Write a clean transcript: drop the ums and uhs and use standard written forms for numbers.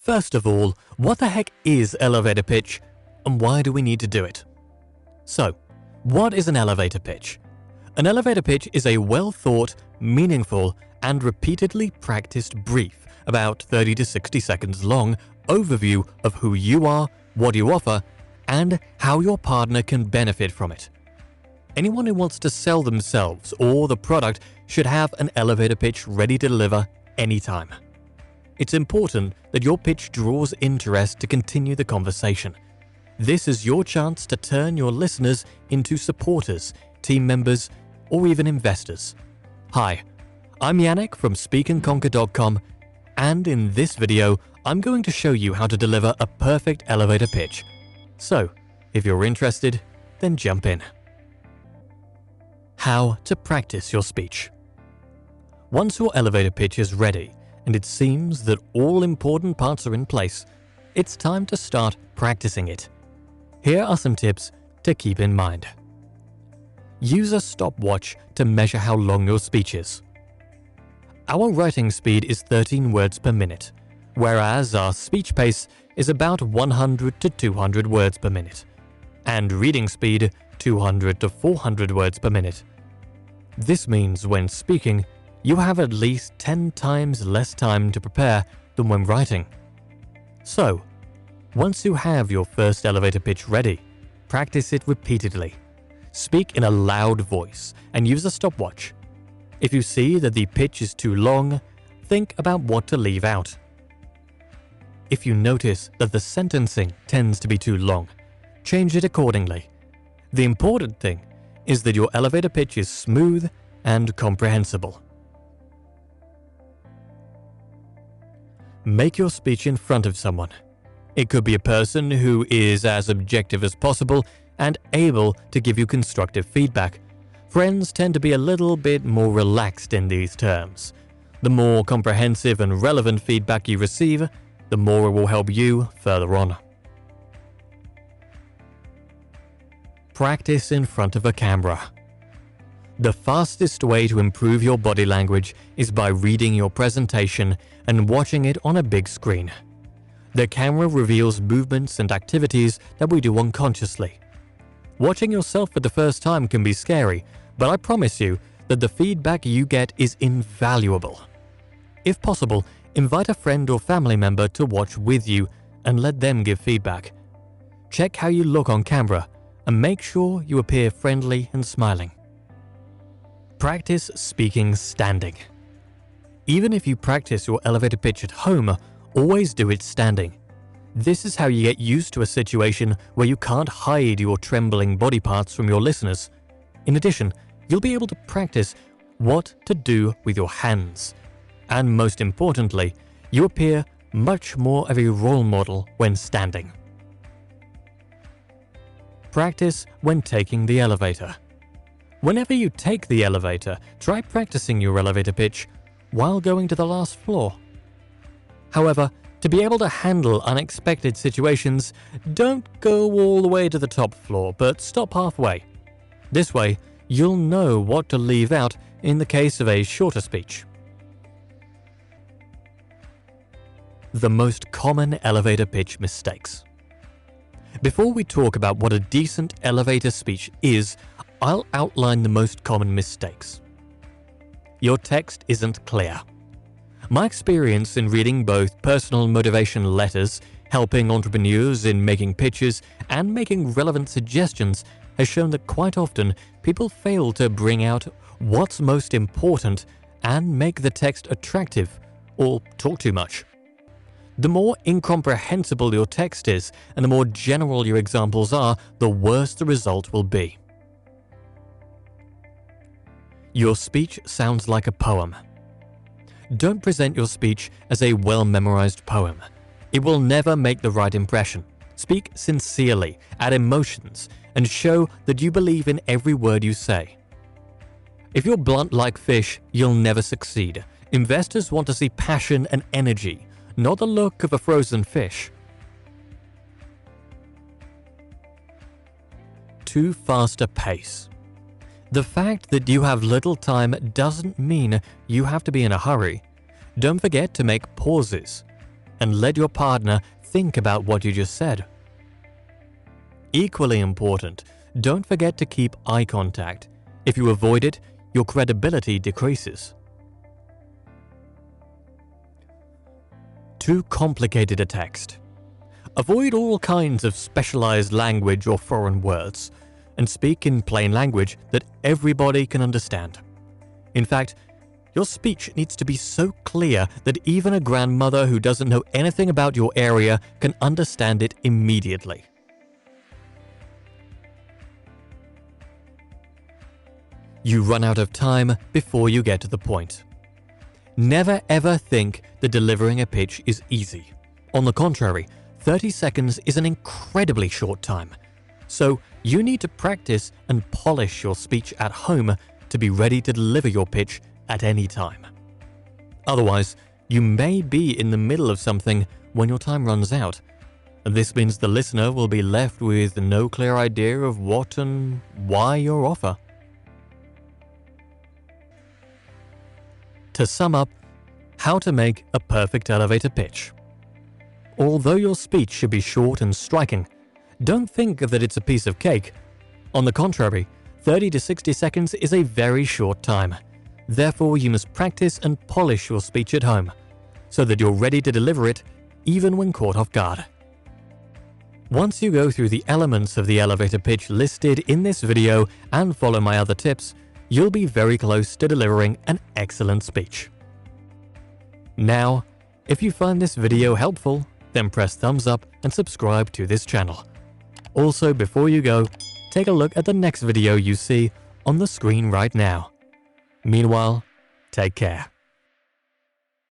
First of all, what the heck is elevator pitch and why do we need to do it? So, what is an elevator pitch? An elevator pitch is a well-thought, meaningful, and repeatedly practiced brief, about 30 to 60 seconds long, overview of who you are, what you offer, and how your partner can benefit from it. Anyone who wants to sell themselves or the product should have an elevator pitch ready to deliver anytime. It's important that your pitch draws interest to continue the conversation. This is your chance to turn your listeners into supporters, team members, or even investors. Hi, I'm Yannick from speakandconquer.com, and in this video, I'm going to show you how to deliver a perfect elevator pitch. So, if you're interested, then jump in. How to practice your speech. Once your elevator pitch is ready, and it seems that all important parts are in place, it's time to start practicing it. Here are some tips to keep in mind. Use a stopwatch to measure how long your speech is. Our writing speed is 13 words per minute, whereas our speech pace is about 100 to 200 words per minute, and reading speed 200 to 400 words per minute. This means when speaking, you have at least 10 times less time to prepare than when writing. So, once you have your first elevator pitch ready, practice it repeatedly. Speak in a loud voice and use a stopwatch. If you see that the pitch is too long, think about what to leave out. If you notice that the sentencing tends to be too long, change it accordingly. The important thing is that your elevator pitch is smooth and comprehensible. Make your speech in front of someone. It could be a person who is as objective as possible and able to give you constructive feedback. Friends tend to be a little bit more relaxed in these terms. The more comprehensive and relevant feedback you receive, the more it will help you further on. Practice in front of a camera. The fastest way to improve your body language is by reading your presentation and watching it on a big screen. The camera reveals movements and activities that we do unconsciously. Watching yourself for the first time can be scary, but I promise you that the feedback you get is invaluable. If possible, invite a friend or family member to watch with you and let them give feedback. Check how you look on camera and make sure you appear friendly and smiling. Practice speaking standing. Even if you practice your elevator pitch at home, always do it standing. This is how you get used to a situation where you can't hide your trembling body parts from your listeners. In addition, you'll be able to practice what to do with your hands. And most importantly, you appear much more of a role model when standing. Practice when taking the elevator. Whenever you take the elevator, try practicing your elevator pitch while going to the last floor. However, to be able to handle unexpected situations, don't go all the way to the top floor, but stop halfway. This way, you'll know what to leave out in the case of a shorter speech. The most common elevator pitch mistakes. Before we talk about what a decent elevator speech is, I'll outline the most common mistakes. Your text isn't clear. My experience in reading both personal motivation letters, helping entrepreneurs in making pitches, and making relevant suggestions has shown that quite often people fail to bring out what's most important and make the text attractive or talk too much. The more incomprehensible your text is and the more general your examples are, the worse the result will be. Your speech sounds like a poem. Don't present your speech as a well-memorized poem. It will never make the right impression. Speak sincerely, add emotions, and show that you believe in every word you say. If you're blunt like fish, you'll never succeed. Investors want to see passion and energy, not the look of a frozen fish. Too fast a pace. The fact that you have little time doesn't mean you have to be in a hurry. Don't forget to make pauses. and let your partner think about what you just said. Equally important, don't forget to keep eye contact. If you avoid it, your credibility decreases. Too complicated a text. Avoid all kinds of specialized language or foreign words, and speak in plain language that everybody can understand. In fact, your speech needs to be so clear that even a grandmother who doesn't know anything about your area can understand it immediately. You run out of time before you get to the point. Never ever think that delivering a pitch is easy. On the contrary, 30 seconds is an incredibly short time. So you need to practice and polish your speech at home to be ready to deliver your pitch at any time. Otherwise, you may be in the middle of something when your time runs out. This means the listener will be left with no clear idea of what and why your offer. To sum up, how to make a perfect elevator pitch. Although your speech should be short and striking, don't think that it's a piece of cake. On the contrary, 30 to 60 seconds is a very short time. Therefore, you must practice and polish your speech at home, so that you're ready to deliver it even when caught off guard. Once you go through the elements of the elevator pitch listed in this video and follow my other tips, you'll be very close to delivering an excellent speech. Now, if you find this video helpful, then press thumbs up and subscribe to this channel. Also, before you go, take a look at the next video you see on the screen right now. Meanwhile, take care.